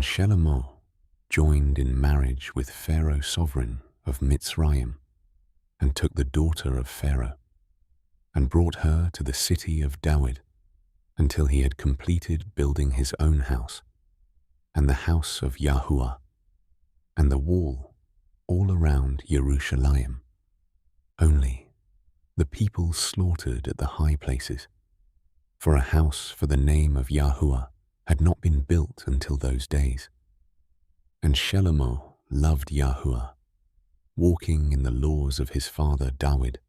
And Shelomoh joined in marriage with Pharaoh sovereign of Mitzrayim, and took the daughter of Pharaoh, and brought her to the city of David, until he had completed building his own house, and the house of Yahuah, and the wall all around Jerusalem. Only the people slaughtered at the high places, for a house for the name of Yahuah had not been built until those days. And Shelomoh loved Yahuah, walking in the laws of his father David,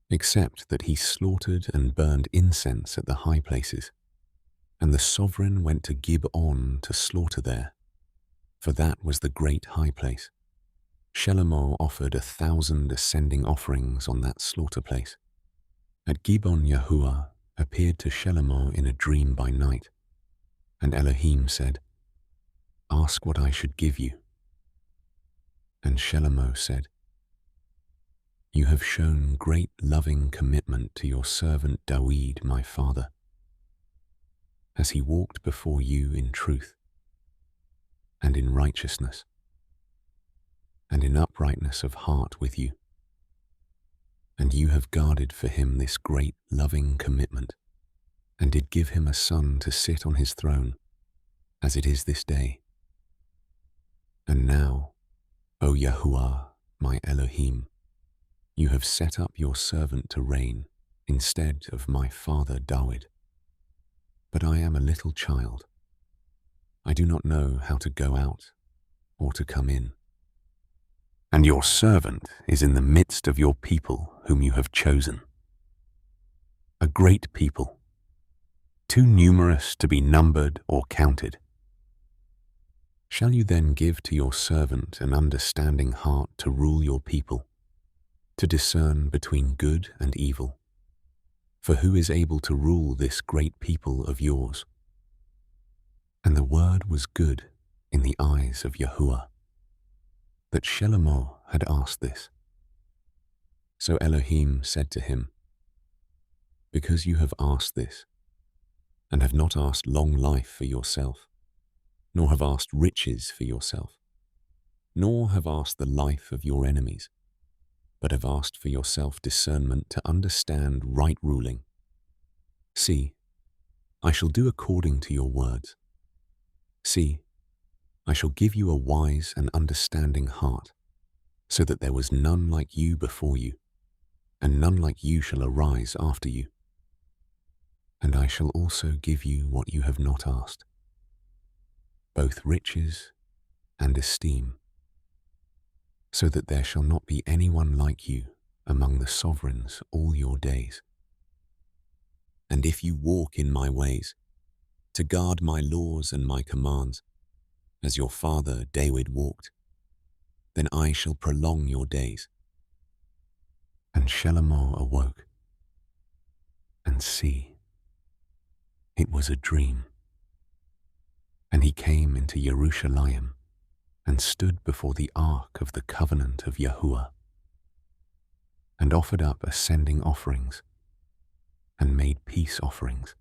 except that he slaughtered and burned incense at the high places, and the sovereign went to Gibeon to slaughter there, for that was the great high place. Shelomoh offered 1,000 ascending offerings on that slaughter place. At Gibeon Yahuah appeared to Shelomoh in a dream by night, and Elohim said, "Ask what I should give you." And Shelomoh said, "You have shown great loving commitment to your servant David my father, as he walked before you in truth, and in righteousness, and in uprightness of heart with you. And you have guarded for him this great loving commitment, and did give him a son to sit on his throne, as it is this day. And now, O Yahuah, my Elohim, you have set up your servant to reign instead of my father David. But I am a little child. I do not know how to go out or to come in. And your servant is in the midst of your people whom you have chosen, a great people, too numerous to be numbered or counted. Shall you then give to your servant an understanding heart to rule your people, to discern between good and evil? For who is able to rule this great people of yours?" And the word was good in the eyes of Yahuah, that Shelomoh had asked this. So Elohim said to him, "Because you have asked this, and have not asked long life for yourself, nor have asked riches for yourself, nor have asked the life of your enemies, but have asked for yourself discernment to understand right ruling. See, I shall do according to your words. See, I shall give you a wise and understanding heart, so that there was none like you before you, and none like you shall arise after you. And I shall also give you what you have not asked, both riches and esteem, so that there shall not be anyone like you among the sovereigns all your days. And if you walk in my ways, to guard my laws and my commands, as your father David walked, then I shall prolong your days." And Shelomoh awoke, and see, it was a dream. And he came into Jerusalem, and stood before the ark of the covenant of Yahuah, and offered up ascending offerings, and made peace offerings.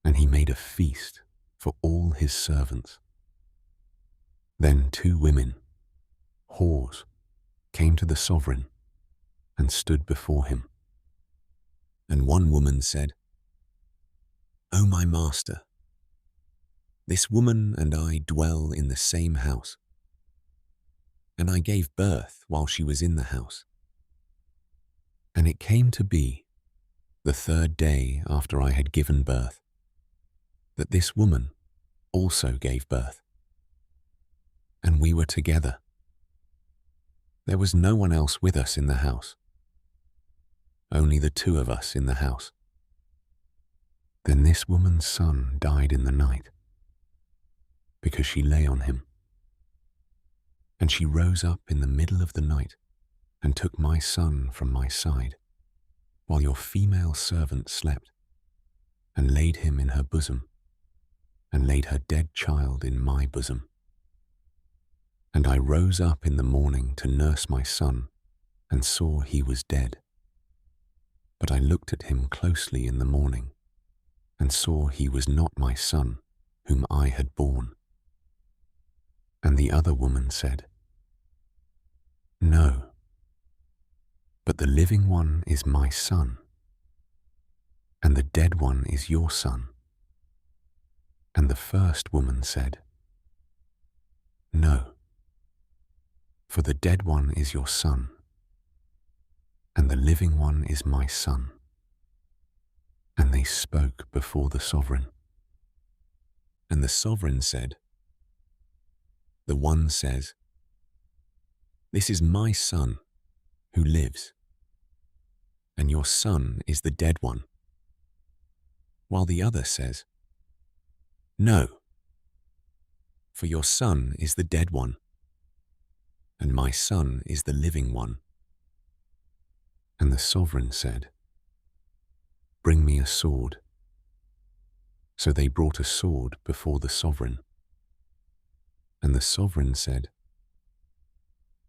And he made a feast for all his servants. Then 2 women, whores, came to the sovereign, and stood before him. And one woman said, "O my master, this woman and I dwell in the same house, and I gave birth while she was in the house. And it came to be, the 3rd day after I had given birth, that this woman also gave birth. And we were together. There was no one else with us in the house, only the 2 of us in the house. Then this woman's son died in the night, because she lay on him. And she rose up in the middle of the night, and took my son from my side, while your female servant slept, and laid him in her bosom, and laid her dead child in my bosom. And I rose up in the morning to nurse my son, and saw he was dead. But I looked at him closely in the morning, and saw he was not my son, whom I had borne. And the other woman said, No, but the living one is my son, and the dead one is your son. And the first woman said, No, for the dead one is your son, and the living one is my son. And they spoke before the sovereign. And the sovereign said, The one says, This is my son who lives, and your son is the dead one. While the other says, No, for your son is the dead one, and my son is the living one. And the sovereign said, Bring me a sword. So they brought a sword before the sovereign. And the sovereign said,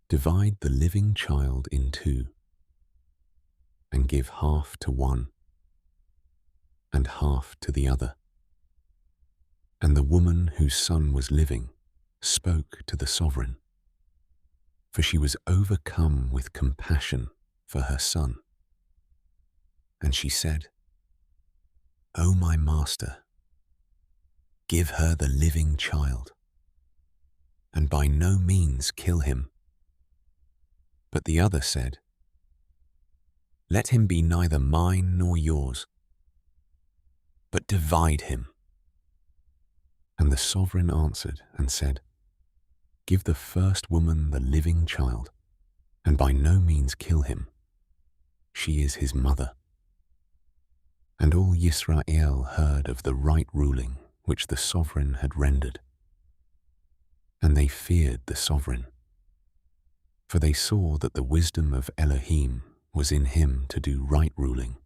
Divide the living child in two, and give half to one, and half to the other. And the woman whose son was living spoke to the sovereign, for she was overcome with compassion for her son. And she said, O my master, give her the living child, and by no means kill him. But the other said, Let him be neither mine nor yours, but divide him. And the sovereign answered and said, Give the first woman the living child, and by no means kill him. She is his mother. And all Yisrael heard of the right ruling which the sovereign had rendered. And they feared the sovereign, for they saw that the wisdom of Elohim was in him to do right ruling.